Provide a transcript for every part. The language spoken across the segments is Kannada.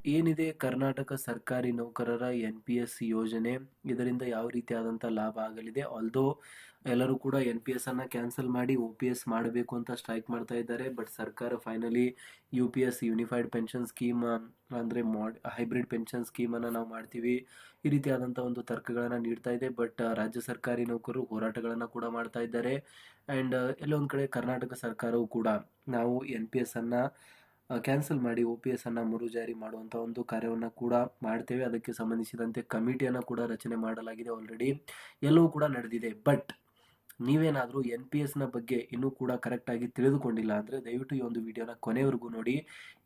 ಏನಿದೆ ಕರ್ನಾಟಕ ಸರ್ಕಾರಿ ನೌಕರರ NPS ಯೋಜನೆ, ಇದರಿಂದ ಯಾವ ರೀತಿಯಾದಂಥ ಲಾಭ ಆಗಲಿದೆ? ಆಲ್ದೋ ಎಲ್ಲರೂ ಕೂಡ NPS ಅನ್ನ ಕ್ಯಾನ್ಸಲ್ ಮಾಡಿ OPS ಮಾಡಬೇಕು ಅಂತ ಸ್ಟ್ರೈಕ್ ಮಾಡ್ತಾ ಇದ್ದಾರೆ. ಬಟ್ ಸರ್ಕಾರ finally UPS unified pension scheme ಅಂದ್ರೆ ಹೈಬ್ರಿಡ್ ಪೆನ್ಷನ್ ಸ್ಕೀಮ್ ಅನ್ನ ನಾವು ಮಾಡ್ತೀವಿ, ಈ ರೀತಿಯಾದಂಥ ಒಂದು ತರ್ಕಗಳನ್ನ ನೀಡ್ತಾ ಇದೆ. ಬಟ್ ರಾಜ್ಯ ಸರ್ಕಾರಿ ನೌಕರರು ಹೋರಾಟಗಳನ್ನ ಕೂಡ ಮಾಡ್ತಾ ಇದ್ದಾರೆ. ಅಂಡ್ ಎಲ್ಲೊಂದ್ ಕಡೆ ಕರ್ನಾಟಕ ಸರ್ಕಾರವು ಕೂಡ ನಾವು NPS ಅನ್ನ ಕ್ಯಾನ್ಸಲ್ ಮಾಡಿ OPS ಅನ್ನ ಮರು ಜಾರಿ ಮಾಡುವಂಥ ಒಂದು ಕಾರ್ಯವನ್ನು ಕೂಡ ಮಾಡ್ತೇವೆ. ಅದಕ್ಕೆ ಸಂಬಂಧಿಸಿದಂತೆ ಕಮಿಟಿಯನ್ನು ಕೂಡ ರಚನೆ ಮಾಡಲಾಗಿದೆ. ಆಲ್ರೆಡಿ ಎಲ್ಲವೂ ಕೂಡ ನಡೆದಿದೆ. ಬಟ್ ನೀವೇನಾದರೂ NPS ನ ಬಗ್ಗೆ ಇನ್ನೂ ಕೂಡ ಕರೆಕ್ಟಾಗಿ ತಿಳಿದುಕೊಂಡಿಲ್ಲ ಅಂದರೆ ದಯವಿಟ್ಟು ಈ ಒಂದು ವಿಡಿಯೋನ ಕೊನೆವರೆಗೂ ನೋಡಿ.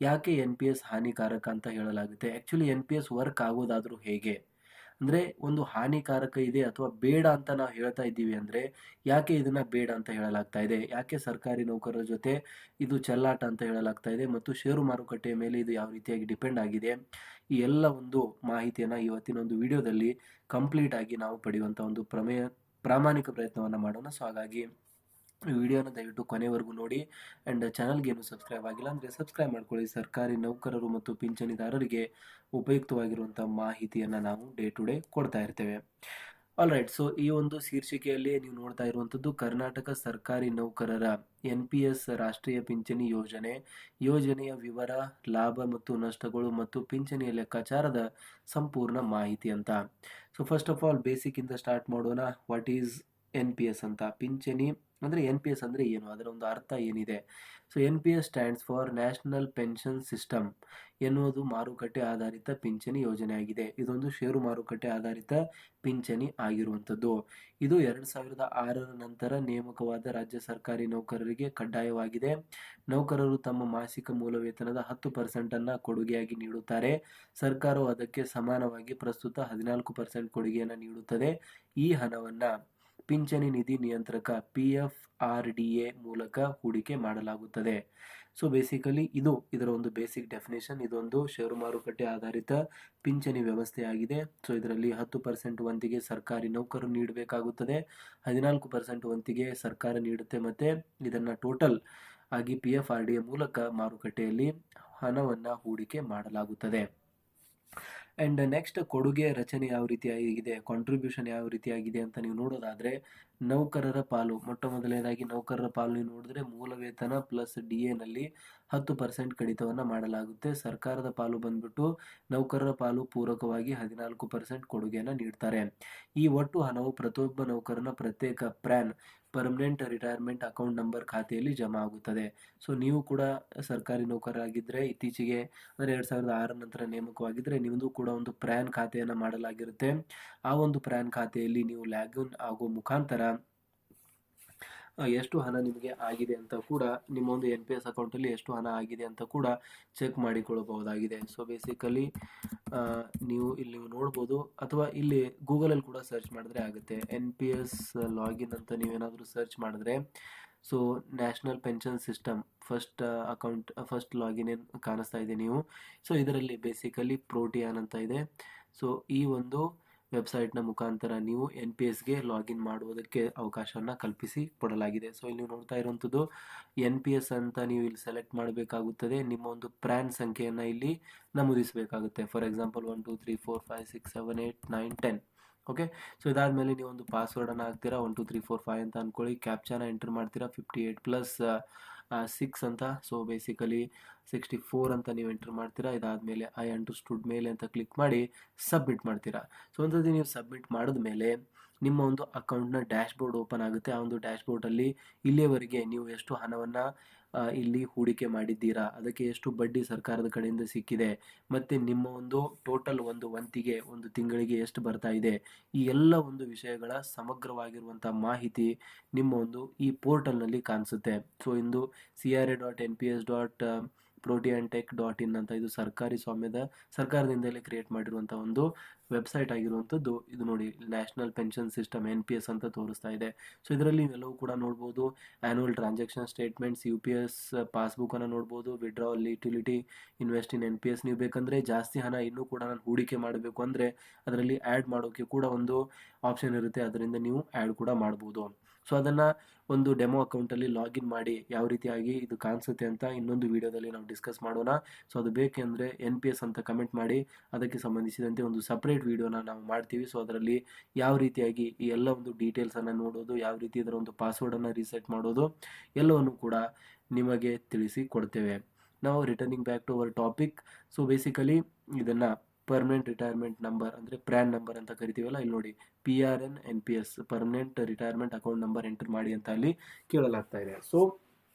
ಯಾಕೆ NPS ಹಾನಿಕಾರಕ ಅಂತ ಹೇಳಲಾಗುತ್ತೆ? ಆ್ಯಕ್ಚುಲಿ NPS ವರ್ಕ್ ಆಗೋದಾದರೂ ಹೇಗೆ? ಅಂದರೆ ಒಂದು ಹಾನಿಕಾರಕ ಇದೆ ಅಥವಾ ಬೇಡ ಅಂತ ನಾವು ಹೇಳ್ತಾ ಇದ್ದೀವಿ ಅಂದರೆ ಯಾಕೆ ಇದನ್ನ ಬೇಡ ಅಂತ ಹೇಳಲಾಗ್ತಾ ಇದೆ? ಯಾಕೆ ಸರ್ಕಾರಿ ನೌಕರರ ಜೊತೆ ಇದು ಚೆಲ್ಲಾಟ ಅಂತ ಹೇಳಲಾಗ್ತಾ ಇದೆ? ಮತ್ತು ಷೇರು ಮಾರುಕಟ್ಟೆಯ ಮೇಲೆ ಇದು ಯಾವ ರೀತಿಯಾಗಿ ಡಿಪೆಂಡ್ ಆಗಿದೆ? ಈ ಎಲ್ಲ ಒಂದು ಮಾಹಿತಿಯನ್ನು ಇವತ್ತಿನ ಒಂದು ವಿಡಿಯೋದಲ್ಲಿ ಕಂಪ್ಲೀಟ್ ಆಗಿ ನಾವು ಪಡೆಯುವಂಥ ಒಂದು ಪ್ರಾಮಾಣಿಕ ಪ್ರಯತ್ನವನ್ನು ಮಾಡೋಣ. ಸೊ ಹಾಗಾಗಿ ವಿಡಿಯೋನ ದಯವಿಟ್ಟು ಕೊನೆವರೆಗೂ ನೋಡಿ. ಆ್ಯಂಡ್ ಚಾನಲ್ಗೆ ಏನು ಸಬ್ಸ್ಕ್ರೈಬ್ ಆಗಿಲ್ಲ ಅಂದರೆ ಸಬ್ಸ್ಕ್ರೈಬ್ ಮಾಡ್ಕೊಳ್ಳಿ. ಸರ್ಕಾರಿ ನೌಕರರು ಮತ್ತು ಪಿಂಚಣಿದಾರರಿಗೆ ಉಪಯುಕ್ತವಾಗಿರುವಂಥ ಮಾಹಿತಿಯನ್ನು ನಾವು ಡೇ ಟು ಡೇ ಕೊಡ್ತಾ ಇರ್ತೇವೆ. ಆಲ್ ರೈಟ್, ಸೊ ಈ ಒಂದು ಶೀರ್ಷಿಕೆಯಲ್ಲಿ ನೀವು ನೋಡ್ತಾ ಇರುವಂಥದ್ದು ಕರ್ನಾಟಕ ಸರ್ಕಾರಿ ನೌಕರರ NPS ರಾಷ್ಟ್ರೀಯ ಪಿಂಚಣಿ ಯೋಜನೆಯ ವಿವರ, ಲಾಭ ಮತ್ತು ನಷ್ಟಗಳು ಮತ್ತು ಪಿಂಚಣಿಯ ಲೆಕ್ಕಾಚಾರದ ಸಂಪೂರ್ಣ ಮಾಹಿತಿ ಅಂತ. So first of all basic ಇಂದ ಸ್ಟಾರ್ಟ್ ಮಾಡೋಣ. ವಾಟ್ ಈಸ್ NPS ಅಂತ? ಪಿಂಚಣಿ ಅಂದರೆ NPS ಅಂದರೆ ಏನು, ಅದರ ಒಂದು ಅರ್ಥ ಏನಿದೆ? So NPS stands for national pension system ಎನ್ನುವುದು ಮಾರುಕಟ್ಟೆ ಆಧಾರಿತ ಪಿಂಚಣಿ ಯೋಜನೆ ಆಗಿದೆ. ಇದೊಂದು ಷೇರು ಮಾರುಕಟ್ಟೆ ಆಧಾರಿತ ಪಿಂಚಣಿ ಆಗಿರುವಂಥದ್ದು. ಇದು 2006ರ ನಂತರ ನೇಮಕವಾದ ರಾಜ್ಯ ಸರ್ಕಾರಿ ನೌಕರರಿಗೆ ಕಡ್ಡಾಯವಾಗಿದೆ. ನೌಕರರು ತಮ್ಮ ಮಾಸಿಕ ಮೂಲ ವೇತನದ 10% ಕೊಡುಗೆಯಾಗಿ ನೀಡುತ್ತಾರೆ. ಸರ್ಕಾರವು ಅದಕ್ಕೆ ಸಮಾನವಾಗಿ ಪ್ರಸ್ತುತ 14% ಕೊಡುಗೆಯನ್ನು ನೀಡುತ್ತದೆ. ಈ ಹಣವನ್ನು ಪಿಂಚಣಿ ನಿಧಿ ನಿಯಂತ್ರಕ PFRDA ಮೂಲಕ ಹೂಡಿಕೆ ಮಾಡಲಾಗುತ್ತದೆ. ಸೊ ಬೇಸಿಕಲಿ ಇದರ ಒಂದು ಬೇಸಿಕ್ ಡೆಫಿನೇಷನ್. ಇದೊಂದು ಷೇರು ಮಾರುಕಟ್ಟೆ ಆಧಾರಿತ ಪಿಂಚಣಿ ವ್ಯವಸ್ಥೆಯಾಗಿದೆ. ಸೊ ಇದರಲ್ಲಿ 10% ವಂತಿಗೆ ಸರ್ಕಾರಿ ನೌಕರರು ನೀಡಬೇಕಾಗುತ್ತದೆ, 14% ವಂತಿಗೆ ಸರ್ಕಾರ ನೀಡುತ್ತೆ, ಮತ್ತೆ ಇದನ್ನ ಟೋಟಲ್ ಆಗಿ PFRDA ಮೂಲಕ ಮಾರುಕಟ್ಟೆಯಲ್ಲಿ ಹಣವನ್ನು ಹೂಡಿಕೆ ಮಾಡಲಾಗುತ್ತದೆ. ಆ್ಯಂಡ್ ನೆಕ್ಸ್ಟ್, ಕೊಡುಗೆ ರಚನೆ ಯಾವ ರೀತಿಯಾಗಿದೆ, ಕಾಂಟ್ರಿಬ್ಯೂಷನ್ ಯಾವ ರೀತಿಯಾಗಿದೆ ಅಂತ ನೀವು ನೋಡೋದಾದರೆ ನೌಕರರ ಪಾಲು, ಮೊಟ್ಟ ಮೊದಲನೇದಾಗಿ ನೌಕರರ ಪಾಲು ನೀವು ನೋಡಿದ್ರೆ ಮೂಲ ವೇತನ ಪ್ಲಸ್ DA ನಲ್ಲಿ 10% ಕಡಿತವನ್ನು ಮಾಡಲಾಗುತ್ತೆ. ಸರ್ಕಾರದ ಪಾಲು ಬಂದ್ಬಿಟ್ಟು ನೌಕರರ ಪಾಲು ಪೂರಕವಾಗಿ 14% ಕೊಡುಗೆಯನ್ನು ನೀಡ್ತಾರೆ. ಈ ಒಟ್ಟು ಹಣವು ಪ್ರತಿಯೊಬ್ಬ ನೌಕರನ ಪ್ರತ್ಯೇಕ ಪರ್ಮನೆಂಟ್ ರಿಟೈರ್ಮೆಂಟ್ ಅಕೌಂಟ್ ನಂಬರ್ ಖಾತೆಯಲ್ಲಿ ಜಮಾ ಆಗುತ್ತದೆ. ಸೊ ನೀವು ಕೂಡ ಸರ್ಕಾರಿ ನೌಕರರಾಗಿದ್ದರೆ, ಇತ್ತೀಚೆಗೆ ಅಂದರೆ 2006 ನಂತರ ನೇಮಕವಾಗಿದ್ದರೆ ನಿಮ್ಮದು ಕೂಡ ಒಂದು ಪ್ರ್ಯಾನ್ ಖಾತೆಯನ್ನು ಮಾಡಲಾಗಿರುತ್ತೆ. ಆ ಒಂದು ಪ್ರ್ಯಾನ್ ಖಾತೆಯಲ್ಲಿ ನೀವು ಲಾಗಿನ್ ಆಗೋ ಮುಖಾಂತರ ಎಷ್ಟು ಹಣ ನಿಮಗೆ ಆಗಿದೆ ಅಂತ ಕೂಡ, ನಿಮ್ಮ ಒಂದು NPS ಅಕೌಂಟಲ್ಲಿ ಎಷ್ಟು ಹಣ ಆಗಿದೆ ಅಂತ ಕೂಡ ಚೆಕ್ ಮಾಡಿಕೊಳ್ಳಬಹುದಾಗಿದೆ. ಸೊ ಬೇಸಿಕಲಿ ನೀವು ಇಲ್ಲಿ ನೋಡ್ಬೋದು, ಅಥವಾ ಇಲ್ಲಿ ಗೂಗಲಲ್ಲಿ ಕೂಡ ಸರ್ಚ್ ಮಾಡಿದ್ರೆ ಆಗುತ್ತೆ. NPS ಲಾಗಿನ್ ಅಂತ ನೀವೇನಾದರೂ ಸರ್ಚ್ ಮಾಡಿದ್ರೆ, so national pension system first login ಏನು ಕಾಣಿಸ್ತಾ ಇದೆ ನೀವು. ಸೊ ಇದರಲ್ಲಿ ಬೇಸಿಕಲಿ ಪ್ರೋಟಿಯಾನ್ ಅಂತ ಇದೆ. ಸೊ ಈ ಒಂದು ವೆಬ್ಸೈಟ್ನ ಮುಖಾಂತರ ನೀವು NPSಗೆ ಲಾಗಿನ್ ಮಾಡುವುದಕ್ಕೆ ಅವಕಾಶವನ್ನು ಕಲ್ಪಿಸಿ ಕೊಡಲಾಗಿದೆ. ಸೊ ಇಲ್ಲಿ ನೀವು ನೋಡ್ತಾ ಇರುವಂಥದ್ದು NPS ಅಂತ ನೀವು ಇಲ್ಲಿ ಸೆಲೆಕ್ಟ್ ಮಾಡಬೇಕಾಗುತ್ತದೆ. ನಿಮ್ಮ ಒಂದು ಪ್ರ್ಯಾನ್ ಸಂಖ್ಯೆಯನ್ನು ಇಲ್ಲಿ ನಮೂದಿಸಬೇಕಾಗುತ್ತೆ. For example 1 2 3 4 5 6 7 8 9 10. ಓಕೆ, ಸೊ ಇದಾದಮೇಲೆ ನೀವು ಒಂದು ಪಾಸ್ವರ್ಡನ್ನು ಹಾಕ್ತೀರಾ, 1 2 3 4 5 ಅಂತ ಅಂದ್ಕೊಳ್ಳಿ. ಕ್ಯಾಪ್ಚಾನ ಎಂಟರ್ ಮಾಡ್ತೀರಾ, 58 ಪ್ಲಸ್ 6 ಅಂತ. ಸೊ ಬೇಸಿಕಲಿ 64 ಅಂತ ನೀವು ಎಂಟರ್ ಮಾಡ್ತೀರಾ. ಇದಾದಮೇಲೆ ಐ ಅಂಡರ್ಸ್ಟುಡ್ ಮೇಲೆ ಅಂತ ಕ್ಲಿಕ್ ಮಾಡಿ ಸಬ್ಮಿಟ್ ಮಾಡ್ತೀರಾ. ಸೊ ಒಂದ್ಸತಿ ನೀವು ಸಬ್ಮಿಟ್ ಮಾಡಿದ್ಮೇಲೆ ನಿಮ್ಮ ಒಂದು ಅಕೌಂಟ್ನ ಡ್ಯಾಶ್ಬೋರ್ಡ್ ಓಪನ್ ಆಗುತ್ತೆ. ಆ ಒಂದು ಡ್ಯಾಶ್ಬೋರ್ಡಲ್ಲಿ ಇಲ್ಲಿಯವರೆಗೆ ನೀವು ಎಷ್ಟು ಹಣವನ್ನು ಇಲ್ಲಿ ಹೂಡಿಕೆ ಮಾಡಿದ್ದೀರಾ, ಅದಕ್ಕೆ ಎಷ್ಟು ಬಡ್ಡಿ ಸರ್ಕಾರದ ಕಡೆಯಿಂದ ಸಿಕ್ಕಿದೆ, ಮತ್ತು ನಿಮ್ಮ ಒಂದು ಟೋಟಲ್ ಒಂದು ವಂತಿಗೆ ಒಂದು ತಿಂಗಳಿಗೆ ಎಷ್ಟು ಬರ್ತಾ ಇದೆ, ಈ ಎಲ್ಲ ಒಂದು ವಿಷಯಗಳ ಸಮಗ್ರವಾಗಿರುವಂಥ ಮಾಹಿತಿ ನಿಮ್ಮ ಒಂದು ಈ ಪೋರ್ಟಲ್ನಲ್ಲಿ ಕಾಣಿಸುತ್ತೆ. ಸೊ ಇಂದು CRA.NPS.proteantech.in ಅಂತ ಇದು ಸರ್ಕಾರದಿಂದಲೇ ಕ್ರಿಯೇಟ್ ಮಾಡಿರುವಂಥ ಒಂದು ವೆಬ್ಸೈಟ್ ಆಗಿರುವಂಥದ್ದು. ಇದು ನೋಡಿ, ನ್ಯಾಷನಲ್ ಪೆನ್ಷನ್ ಸಿಸ್ಟಮ್ NPS ಅಂತ ತೋರಿಸ್ತಾ ಇದೆ. ಸೊ ಇದರಲ್ಲಿ ನೀವೆಲ್ಲವೂ ಕೂಡ ನೋಡ್ಬೋದು. ಆ್ಯನ್ಯುವಲ್ ಟ್ರಾನ್ಸಾಕ್ಷನ್ ಸ್ಟೇಟ್ಮೆಂಟ್ಸ್, UPS ಪಾಸ್ಬುಕ್ಕನ್ನು ನೋಡ್ಬೋದು, withdrawal, utility, invest in NPS. ನೀವು ಬೇಕಂದರೆ ಜಾಸ್ತಿ ಹಣ ಇನ್ನೂ ಕೂಡ ನಾನು ಹೂಡಿಕೆ ಮಾಡಬೇಕು ಅಂದರೆ ಅದರಲ್ಲಿ ಆ್ಯಡ್ ಮಾಡೋಕ್ಕೆ ಕೂಡ ಒಂದು ಆಪ್ಷನ್ ಇರುತ್ತೆ, ಅದರಿಂದ ನೀವು ಆ್ಯಡ್ ಕೂಡ ಮಾಡ್ಬೋದು. ಸೊ ಅದನ್ನು ಒಂದು ಡೆಮೋ ಅಕೌಂಟಲ್ಲಿ ಲಾಗಿನ್ ಮಾಡಿ ಯಾವ ರೀತಿಯಾಗಿ ಇದು ಕಾಣಿಸುತ್ತೆ ಅಂತ ಇನ್ನೊಂದು ವಿಡಿಯೋದಲ್ಲಿ ನಾವು ಡಿಸ್ಕಸ್ ಮಾಡೋಣ. ಸೊ ಅದು ಬೇಕೆಂದರೆ NPS ಅಂತ ಕಮೆಂಟ್ ಮಾಡಿ, ಅದಕ್ಕೆ ಸಂಬಂಧಿಸಿದಂತೆ ಒಂದು ಸಪ್ರೇಟ್ ವಿಡಿಯೋನ ನಾವು ಮಾಡ್ತೀವಿ. ಸೊ ಅದರಲ್ಲಿ ಯಾವ ರೀತಿಯಾಗಿ ಈ ಎಲ್ಲ ಒಂದು ಡೀಟೇಲ್ಸನ್ನು ನೋಡೋದು, ಯಾವ ರೀತಿ ಇದರ ಒಂದು ಪಾಸ್ವರ್ಡನ್ನು ರೀಸೆಟ್ ಮಾಡೋದು ಎಲ್ಲವನ್ನು ಕೂಡ ನಿಮಗೆ ತಿಳಿಸಿ ಕೊಡ್ತೇವೆ. ನಾವು returning back to our topic. So basically ಇದನ್ನು ಪರ್ಮನೆಂಟ್ ರಿಟೈರ್ಮೆಂಟ್ ನಂಬರ್ ಅಂದರೆ ಪ್ರ್ಯಾನ್ ನಂಬರ್ ಅಂತ ಕರಿತೀವಲ್ಲ, ಇಲ್ಲಿ ನೋಡಿ PRNNPS permanent retirement account number enter ಮಾಡಿ ಅಂತ ಅಲ್ಲಿ ಕೇಳಲಾಗ್ತಾ ಇದೆ. ಸೊ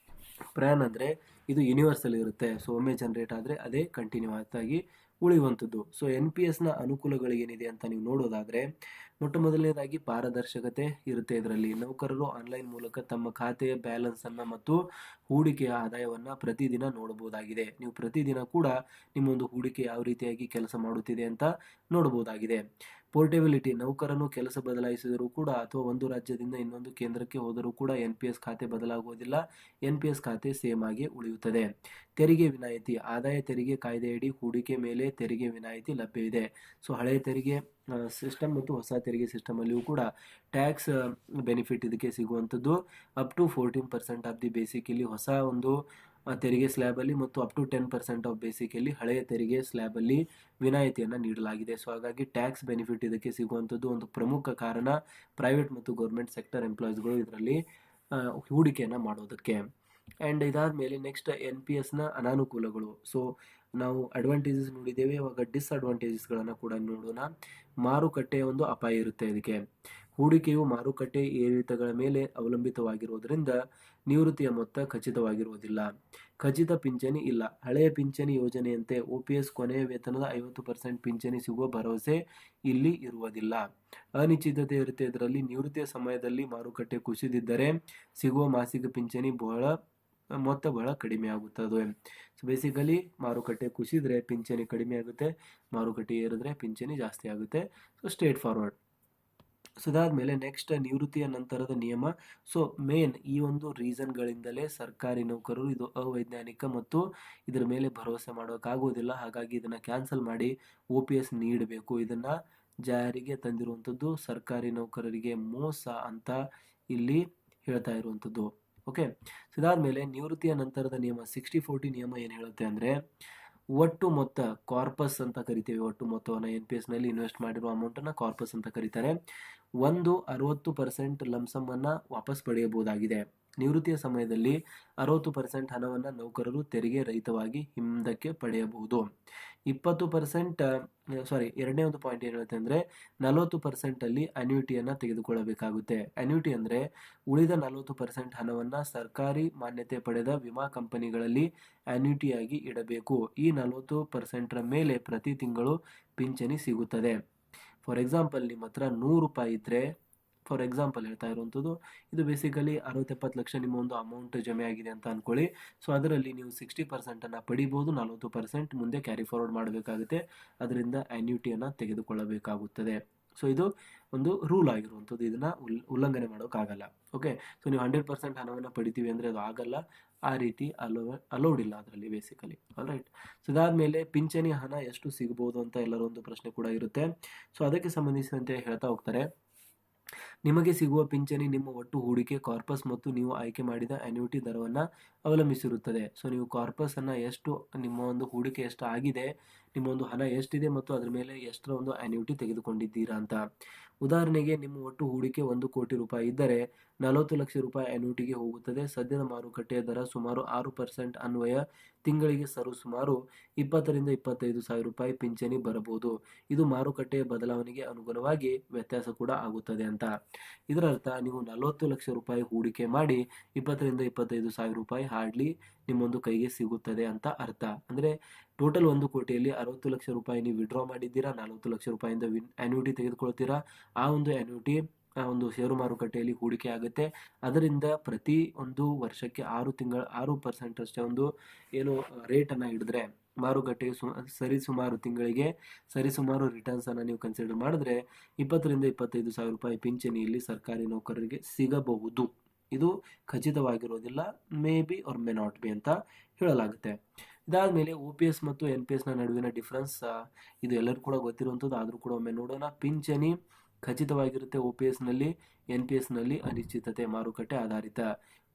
ಪ್ರ್ಯಾನ್ ಅಂದರೆ ಇದು ಯೂನಿವರ್ಸಲ್ ಇರುತ್ತೆ. ಸೊ ಒಮ್ಮೆ ಜನರೇಟ್ ಆದರೆ ಅದೇ ಕಂಟಿನ್ಯೂ ಆಗಿ ಉಳಿಯುವಂಥದ್ದು. ಸೊ NPSನ ಅನುಕೂಲಗಳೇನಿದೆ ಅಂತ ನೀವು ನೋಡೋದಾದರೆ, ಮೊಟ್ಟ ಮೊದಲನೇದಾಗಿ ಪಾರದರ್ಶಕತೆ ಇರುತ್ತೆ. ಇದರಲ್ಲಿ ನೌಕರರು ಆನ್ಲೈನ್ ಮೂಲಕ ತಮ್ಮ ಖಾತೆಯ ಬ್ಯಾಲೆನ್ಸನ್ನು ಮತ್ತು ಹೂಡಿಕೆಯ ಆದಾಯವನ್ನು ಪ್ರತಿದಿನ ನೋಡಬಹುದಾಗಿದೆ. ನೀವು ಪ್ರತಿದಿನ ಕೂಡ ನಿಮ್ಮೊಂದು ಹೂಡಿಕೆ ಯಾವ ರೀತಿಯಾಗಿ ಕೆಲಸ ಮಾಡುತ್ತಿದೆ ಅಂತ ನೋಡಬಹುದಾಗಿದೆ. ಪೋರ್ಟೆಬಿಲಿಟಿ, ನೌಕರನು ಕೆಲಸ ಬದಲಾಯಿಸಿದರೂ ಕೂಡ ಅಥವಾ ಒಂದು ರಾಜ್ಯದಿಂದ ಇನ್ನೊಂದು ಕೇಂದ್ರಕ್ಕೆ ಹೋದರೂ ಕೂಡ NPS ಖಾತೆ ಬದಲಾಗುವುದಿಲ್ಲ. NPS ಖಾತೆ ಸೇಮ್ ಆಗಿ ಉಳಿಯುತ್ತದೆ. ತೆರಿಗೆ ವಿನಾಯಿತಿ, ಆದಾಯ ತೆರಿಗೆ ಕಾಯ್ದೆಯಡಿ ಹೂಡಿಕೆ ಮೇಲೆ ತೆರಿಗೆ ವಿನಾಯಿತಿ ಲಭ್ಯವಿದೆ. ಸೊ ಹಳೆಯ ತೆರಿಗೆ ಸಿಸ್ಟಮ್ ಮತ್ತು ಹೊಸ ತೆರಿಗೆ ಸಿಸ್ಟಮಲ್ಲಿಯೂ ಕೂಡ ಟ್ಯಾಕ್ಸ್ ಬೆನಿಫಿಟ್ ಇದಕ್ಕೆ ಸಿಗುವಂಥದ್ದು. Up to 14% of the basic ಇಲ್ಲಿ ಹೊಸ ಒಂದು ತೆರಿಗೆ ಸ್ಲ್ಯಾಬಲ್ಲಿ ಮತ್ತು ಅಪ್ ಟು 10% ಆಫ್ ಬೇಸಿಕಲ್ಲಿ ಹಳೆಯ ತೆರಿಗೆ ಸ್ಲ್ಯಾಬಲ್ಲಿ ವಿನಾಯಿತಿಯನ್ನು ನೀಡಲಾಗಿದೆ. ಸೊ ಹಾಗಾಗಿ ಟ್ಯಾಕ್ಸ್ ಬೆನಿಫಿಟ್ ಇದಕ್ಕೆ ಸಿಗುವಂಥದ್ದು ಒಂದು ಪ್ರಮುಖ ಕಾರಣ ಪ್ರೈವೇಟ್ ಮತ್ತು ಗೌರ್ಮೆಂಟ್ ಸೆಕ್ಟರ್ ಎಂಪ್ಲಾಯೀಸ್ಗಳು ಇದರಲ್ಲಿ ಹೂಡಿಕೆಯನ್ನು ಮಾಡೋದಕ್ಕೆ. ಆ್ಯಂಡ್ ಇದಾದ ಮೇಲೆ ನೆಕ್ಸ್ಟ್ NPSನ ಅನಾನುಕೂಲಗಳು. ಸೊ ನಾವು ಅಡ್ವಾಂಟೇಜಸ್ ನೋಡಿದ್ದೇವೆ, ಇವಾಗ ಡಿಸ್ಅಡ್ವಾಂಟೇಜಸ್ಗಳನ್ನು ಕೂಡ ನೋಡೋಣ. ಮಾರುಕಟ್ಟೆಯ ಒಂದು ಅಪಾಯ ಇರುತ್ತೆ ಇದಕ್ಕೆ. ಹೂಡಿಕೆಯು ಮಾರುಕಟ್ಟೆ ಏರಿಳಿತಗಳ ಮೇಲೆ ಅವಲಂಬಿತವಾಗಿರುವುದರಿಂದ ನಿವೃತ್ತಿಯ ಮೊತ್ತ ಖಚಿತವಾಗಿರುವುದಿಲ್ಲ. ಖಚಿತ ಪಿಂಚಣಿ ಇಲ್ಲ. ಹಳೆಯ ಪಿಂಚಣಿ ಯೋಜನೆಯಂತೆ OPS ಕೊನೆಯ ವೇತನದ 50% ಪಿಂಚಣಿ ಸಿಗುವ ಭರವಸೆ ಇಲ್ಲಿ ಇರುವುದಿಲ್ಲ. ಅನಿಶ್ಚಿತತೆ ಇರುತ್ತೆ ಇದರಲ್ಲಿ. ನಿವೃತ್ತಿಯ ಸಮಯದಲ್ಲಿ ಮಾರುಕಟ್ಟೆ ಕುಸಿದಿದ್ದರೆ ಸಿಗುವ ಮಾಸಿಕ ಪಿಂಚಣಿ ಮೊತ್ತ ಬಹಳ ಕಡಿಮೆ ಆಗುತ್ತದೆ. ಸೊ ಬೇಸಿಕಲಿ ಮಾರುಕಟ್ಟೆ ಕುಸಿದ್ರೆ ಪಿಂಚಣಿ ಕಡಿಮೆ ಆಗುತ್ತೆ, ಮಾರುಕಟ್ಟೆ ಏರಿದ್ರೆ ಪಿಂಚಣಿ ಜಾಸ್ತಿ ಆಗುತ್ತೆ. So straight forward. ಸೊ ಅದಾದಮೇಲೆ ನೆಕ್ಸ್ಟ್ ನಿವೃತ್ತಿಯ ನಂತರದ ನಿಯಮ. ಸೊ ಮೇನ್ ಈ ಒಂದು ರೀಸನ್ಗಳಿಂದಲೇ ಸರ್ಕಾರಿ ನೌಕರರು ಇದು ಅವೈಜ್ಞಾನಿಕ ಮತ್ತು ಇದರ ಮೇಲೆ ಭರವಸೆ ಮಾಡೋಕ್ಕಾಗೋದಿಲ್ಲ. ಹಾಗಾಗಿ ಇದನ್ನು ಕ್ಯಾನ್ಸಲ್ ಮಾಡಿ OPS ನೀಡಬೇಕು. ಇದನ್ನು ಜಾರಿಗೆ ತಂದಿರುವಂಥದ್ದು ಸರ್ಕಾರಿ ನೌಕರರಿಗೆ ಮೋಸ ಅಂತ ಇಲ್ಲಿ ಹೇಳ್ತಾ ಇರುವಂಥದ್ದು. ಓಕೆ. ಸೊ ಇದಾದಮೇಲೆ ನಿವೃತ್ತಿಯ ನಂತರದ ನಿಯಮ 60-40 ನಿಯಮ ಏನು ಹೇಳುತ್ತೆ ಅಂದರೆ, ಒಟ್ಟು ಮೊತ್ತ ಕಾರ್ಪಸ್ ಅಂತ ಕರಿತೀವಿ. ಒಟ್ಟು ಮೊತ್ತವನ್ನು NPSನಲ್ಲಿ ಇನ್ವೆಸ್ಟ್ ಮಾಡಿರುವ ಅಮೌಂಟನ್ನು ಕಾರ್ಪಸ್ ಅಂತ ಕರೀತಾರೆ. 60% ಲಂಸಮನ್ನು ವಾಪಸ್ ಪಡೆಯಬಹುದಾಗಿದೆ. ನಿವೃತ್ತಿಯ ಸಮಯದಲ್ಲಿ 60% ಹಣವನ್ನು ನೌಕರರು ತೆರಿಗೆ ರಹಿತವಾಗಿ ಹಿಂದಕ್ಕೆ ಪಡೆಯಬಹುದು. 20% ಎರಡನೇ ಒಂದು ಪಾಯಿಂಟ್ ಏನು ಹೇಳುತ್ತೆ ಅಂದರೆ, 40% ಅಲ್ಲಿ ಅನ್ಯೂಟಿಯನ್ನು ತೆಗೆದುಕೊಳ್ಳಬೇಕಾಗುತ್ತೆ. ಅನ್ಯೂಟಿ ಅಂದರೆ ಉಳಿದ 40% ಹಣವನ್ನು ಸರ್ಕಾರಿ ಮಾನ್ಯತೆ ಪಡೆದ ವಿಮಾ ಕಂಪನಿಗಳಲ್ಲಿ ಅನ್ಯೂಟಿಯಾಗಿ ಇಡಬೇಕು. ಈ 40% ಮೇಲೆ ಪ್ರತಿ ತಿಂಗಳು ಪಿಂಚಣಿ ಸಿಗುತ್ತದೆ. ಫಾರ್ ಎಕ್ಸಾಂಪಲ್ ನಿಮ್ಮ ಹತ್ರ 100 ರೂಪಾಯಿ ಇದ್ದರೆ, ಫಾರ್ ಎಕ್ಸಾಂಪಲ್ ಹೇಳ್ತಾ ಇರುವಂಥದ್ದು, ಇದು ಬೇಸಿಕಲಿ 60-70 ಲಕ್ಷ ನಿಮ್ಮ ಒಂದು ಅಮೌಂಟ್ ಜಮೆ ಆಗಿದೆ ಅಂತ ಅಂದ್ಕೊಳ್ಳಿ. ಸೊ ಅದರಲ್ಲಿ ನೀವು 60% ಪಡಿಬೋದು, 40% ಮುಂದೆ ಕ್ಯಾರಿ ಫಾರ್ವರ್ಡ್ ಮಾಡಬೇಕಾಗುತ್ತೆ. ಅದರಿಂದ ಅನ್ಯೂಟಿಯನ್ನು ತೆಗೆದುಕೊಳ್ಳಬೇಕಾಗುತ್ತದೆ. ಸೊ ಇದು ಒಂದು ರೂಲ್ ಆಗಿರುವಂಥದ್ದು, ಇದನ್ನು ಉಲ್ಲಂಘನೆ ಮಾಡೋಕ್ಕಾಗಲ್ಲ. ಓಕೆ. ಸೊ ನೀವು 100% ಹಣವನ್ನು ಪಡಿತೀವಿ ಅಂದರೆ ಅದು ಆಗಲ್ಲ, ಆ ರೀತಿ ಅಲೌಡ್ ಇಲ್ಲ ಅದರಲ್ಲಿ ಬೇಸಿಕಲಿ. ಆಲ್ರೈಟ್. ಸೊ ಇದಾದಮೇಲೆ ಪಿಂಚಣಿ ಹಣ ಎಷ್ಟು ಸಿಗಬಹುದು ಅಂತ ಎಲ್ಲರ ಒಂದು ಪ್ರಶ್ನೆ ಕೂಡ ಇರುತ್ತೆ. ಸೊ ಅದಕ್ಕೆ ಸಂಬಂಧಿಸಿದಂತೆ ಹೇಳ್ತಾ ಹೋಗ್ತಾರೆ, ನಿಮಗೆ ಸಿಗುವ ಪಿಂಚಣಿ ನಿಮ್ಮ ಒಟ್ಟು ಹೂಡಿಕೆ, ಕಾರ್ಪಸ್ ಮತ್ತು ನೀವು ಆಯ್ಕೆ ಮಾಡಿದ ಅನ್ಯೂಟಿ ದರವನ್ನು ಅವಲಂಬಿಸಿರುತ್ತದೆ. ಸೊ ನೀವು ಕಾರ್ಪಸ್ ಅನ್ನು ಎಷ್ಟು, ನಿಮ್ಮ ಒಂದು ಹೂಡಿಕೆ ಎಷ್ಟು ಆಗಿದೆ, ನಿಮ್ಮ ಒಂದು ಹಣ ಎಷ್ಟಿದೆ ಮತ್ತು ಅದರ ಮೇಲೆ ಎಷ್ಟರ ಒಂದು ಅನ್ಯೂಟಿ ತೆಗೆದುಕೊಂಡಿದ್ದೀರಾ ಅಂತ. ಉದಾಹರಣೆಗೆ ನಿಮ್ಮ ಒಟ್ಟು ಹೂಡಿಕೆ 1 ಕೋಟಿ ರೂಪಾಯಿ ಇದ್ದರೆ 40 ಲಕ್ಷ ರೂಪಾಯಿ ಅನ್ಯೂಟಿಗೆ ಹೋಗುತ್ತದೆ. ಸದ್ಯದ ಮಾರುಕಟ್ಟೆಯ ದರ ಸುಮಾರು 6% ಅನ್ವಯ ತಿಂಗಳಿಗೆ ಸುಮಾರು 20,000-25,000 ರೂಪಾಯಿ ಪಿಂಚಣಿ ಬರಬಹುದು. ಇದು ಮಾರುಕಟ್ಟೆಯ ಬದಲಾವಣೆಗೆ ಅನುಗುಣವಾಗಿ ವ್ಯತ್ಯಾಸ ಕೂಡ ಆಗುತ್ತದೆ ಅಂತ. ಇದರ ಅರ್ಥ ನೀವು 40 ಲಕ್ಷ ರೂಪಾಯಿ ಹೂಡಿಕೆ ಮಾಡಿ 20,000-25,000 ರೂಪಾಯಿ ಹಾರ್ಡ್ಲಿ ನಿಮ್ಮೊಂದು ಕೈಗೆ ಸಿಗುತ್ತದೆ ಅಂತ ಅರ್ಥ. ಅಂದರೆ ಟೋಟಲ್ 1 ಕೋಟಿಯಲ್ಲಿ 60 ಲಕ್ಷ ರೂಪಾಯಿ ನೀವು ವಿಡ್ರಾ ಮಾಡಿದ್ದೀರಾ, 40 ಲಕ್ಷ ರೂಪಾಯಿಂದ ಅನ್ಯೂಟಿ ತೆಗೆದುಕೊಳ್ತೀರಾ. ಆ ಒಂದು ಅನ್ಯೂಟಿ ಒಂದು ಷೇರು ಮಾರುಕಟ್ಟೆಯಲ್ಲಿ ಹೂಡಿಕೆ ಆಗುತ್ತೆ. ಅದರಿಂದ ಪ್ರತಿ ಒಂದು ವರ್ಷಕ್ಕೆ 6% ಅಷ್ಟೇ ಒಂದು ಏನು ರೇಟನ್ನು ಹಿಡಿದ್ರೆ ಮಾರುಕಟ್ಟೆಗೆ ಸರಿಸುಮಾರು ತಿಂಗಳಿಗೆ ಸರಿಸುಮಾರು ರಿಟರ್ನ್ಸನ್ನು ನೀವು ಕನ್ಸಿಡರ್ ಮಾಡಿದ್ರೆ 20,000-25,000 ರೂಪಾಯಿ ಪಿಂಚಣಿಯಲ್ಲಿ ಸರ್ಕಾರಿ ನೌಕರರಿಗೆ ಸಿಗಬಹುದು. ಇದು ಖಚಿತವಾಗಿರೋದಿಲ್ಲ, may be or may not be ಅಂತ ಹೇಳಲಾಗುತ್ತೆ. ಇದಾದಮೇಲೆ OPS ಮತ್ತು NPSನ ನಡುವಿನ ಡಿಫ್ರೆನ್ಸ್ ಇದು ಎಲ್ಲರೂ ಕೂಡ ಗೊತ್ತಿರುವಂಥದ್ದು, ಆದರೂ ಕೂಡ ಒಮ್ಮೆ ನೋಡೋಣ. ಪಿಂಚಣಿ ಖಚಿತವಾಗಿರುತ್ತೆ. OPSನಲ್ಲಿ NPSನಲ್ಲಿ ಅನಿಶ್ಚಿತತೆ, ಮಾರುಕಟ್ಟೆ ಆಧಾರಿತ.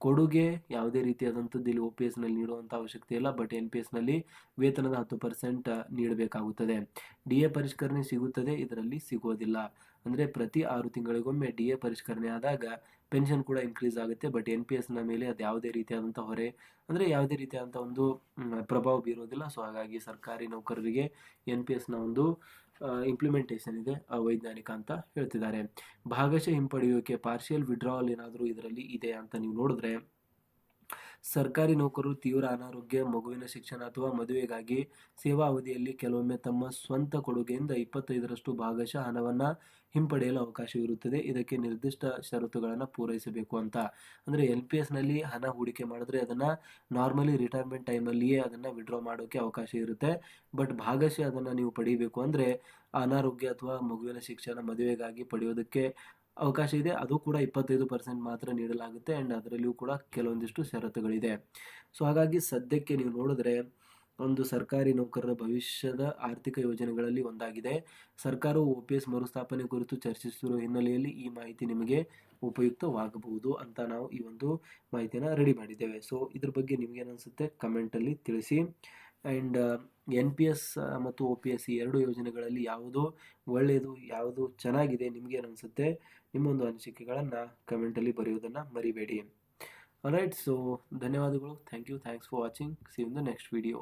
ಕೊಡುಗೆ ಯಾವುದೇ ರೀತಿಯಾದಂಥದ್ದು ಇಲ್ಲಿ OPSನಲ್ಲಿ ನೀಡುವಂಥ ಅವಶ್ಯಕತೆ ಇಲ್ಲ, ಬಟ್ NPSನಲ್ಲಿ ವೇತನದ 10% ನೀಡಬೇಕಾಗುತ್ತದೆ. DA ಪರಿಷ್ಕರಣೆ ಸಿಗುತ್ತದೆ, ಇದರಲ್ಲಿ ಸಿಗೋದಿಲ್ಲ. ಅಂದರೆ ಪ್ರತಿ 6 ತಿಂಗಳಿಗೊಮ್ಮೆ DA ಪರಿಷ್ಕರಣೆ ಆದಾಗ ಪೆನ್ಷನ್ ಕೂಡ ಇನ್ಕ್ರೀಸ್ ಆಗುತ್ತೆ, ಬಟ್ NPSನ ಮೇಲೆ ಅದು ಯಾವುದೇ ರೀತಿಯಾದಂಥ ಹೊರೆ ಅಂದರೆ ಯಾವುದೇ ರೀತಿಯಾದಂಥ ಒಂದು ಪ್ರಭಾವ ಬೀರೋದಿಲ್ಲ. ಸೊ ಹಾಗಾಗಿ ಸರ್ಕಾರಿ ನೌಕರರಿಗೆ NPSನ ಒಂದು ಇಂಪ್ಲಿಮೆಂಟೇಷನ್ ಇದೆ ಅವೈಜ್ಞಾನಿಕ ಅಂತ ಹೇಳ್ತಿದ್ದಾರೆ. ಭಾಗಶಃ ಹಿಂಪಡೆಯುವಿಕೆ, ಪಾರ್ಷಿಯಲ್ ವಿಡ್ರಾವಲ್ ಏನಾದರೂ ಇದರಲ್ಲಿ ಇದೆ ಅಂತ ನೀವು ನೋಡಿದ್ರೆ, ಸರ್ಕಾರಿ ನೌಕರರು ತೀವ್ರ ಅನಾರೋಗ್ಯ, ಮಗುವಿನ ಶಿಕ್ಷಣ ಅಥವಾ ಮದುವೆಗಾಗಿ ಸೇವಾ ಅವಧಿಯಲ್ಲಿ ಕೆಲವೊಮ್ಮೆ ತಮ್ಮ ಸ್ವಂತ ಕೊಡುಗೆಯಿಂದ 25ರಷ್ಟು ಭಾಗಶಃ ಹಣವನ್ನು ಹಿಂಪಡೆಯಲು ಅವಕಾಶವಿರುತ್ತದೆ. ಇದಕ್ಕೆ ನಿರ್ದಿಷ್ಟ ಷರತ್ತುಗಳನ್ನು ಪೂರೈಸಬೇಕು ಅಂತ. ಅಂದರೆ NPSನಲ್ಲಿ ಹಣ ಹೂಡಿಕೆ ಮಾಡಿದ್ರೆ ಅದನ್ನು ನಾರ್ಮಲಿ ರಿಟೈರ್ಮೆಂಟ್ ಟೈಮಲ್ಲಿಯೇ ಅದನ್ನು ವಿಡ್ರಾ ಮಾಡೋಕ್ಕೆ ಅವಕಾಶ ಇರುತ್ತೆ. ಬಟ್ ಭಾಗಶಃ ಅದನ್ನು ನೀವು ಪಡಿಬೇಕು ಅಂದರೆ ಅನಾರೋಗ್ಯ ಅಥವಾ ಮಗುವಿನ ಶಿಕ್ಷಣ, ಮದುವೆಗಾಗಿ ಪಡೆಯೋದಕ್ಕೆ ಅವಕಾಶ ಇದೆ. ಅದು ಕೂಡ 25% ಮಾತ್ರ ನೀಡಲಾಗುತ್ತೆ. ಆ್ಯಂಡ್ ಅದರಲ್ಲಿಯೂ ಕೂಡ ಕೆಲವೊಂದಿಷ್ಟು ಷರತ್ತುಗಳಿದೆ. ಸೊ ಹಾಗಾಗಿ ಸದ್ಯಕ್ಕೆ ನೀವು ನೋಡಿದ್ರೆ ಒಂದು ಸರ್ಕಾರಿ ನೌಕರರ ಭವಿಷ್ಯದ ಆರ್ಥಿಕ ಯೋಜನೆಗಳಲ್ಲಿ ಒಂದಾಗಿದೆ. ಸರ್ಕಾರವು OPS ಮರುಸ್ಥಾಪನೆ ಕುರಿತು ಚರ್ಚಿಸುತ್ತಿರುವ ಹಿನ್ನೆಲೆಯಲ್ಲಿ ಈ ಮಾಹಿತಿ ನಿಮಗೆ ಉಪಯುಕ್ತವಾಗಬಹುದು ಅಂತ ನಾವು ಈ ಒಂದು ಮಾಹಿತಿಯನ್ನು ರೆಡಿ ಮಾಡಿದ್ದೇವೆ. ಸೊ ಇದ್ರ ಬಗ್ಗೆ ನಿಮಗೇನಿಸುತ್ತೆ ಕಮೆಂಟಲ್ಲಿ ತಿಳಿಸಿ. ಆ್ಯಂಡ್ NPS ಮತ್ತು OPS ಈ ಎರಡು ಯೋಜನೆಗಳಲ್ಲಿ ಯಾವುದು ಒಳ್ಳೆಯದು, ಯಾವುದು ಚೆನ್ನಾಗಿದೆ, ನಿಮಗೇನು ಅನಿಸುತ್ತೆ, ನಿಮ್ಮ ಒಂದು ಅನಿಸಿಕೆಗಳನ್ನು ಕಮೆಂಟಲ್ಲಿ ಬರೆಯೋದನ್ನು ಮರಿಬೇಡಿ. ಆಲ್ರೈಟ್, ಸೊ ಧನ್ಯವಾದಗಳು. Thanks for watching. See you in the next video.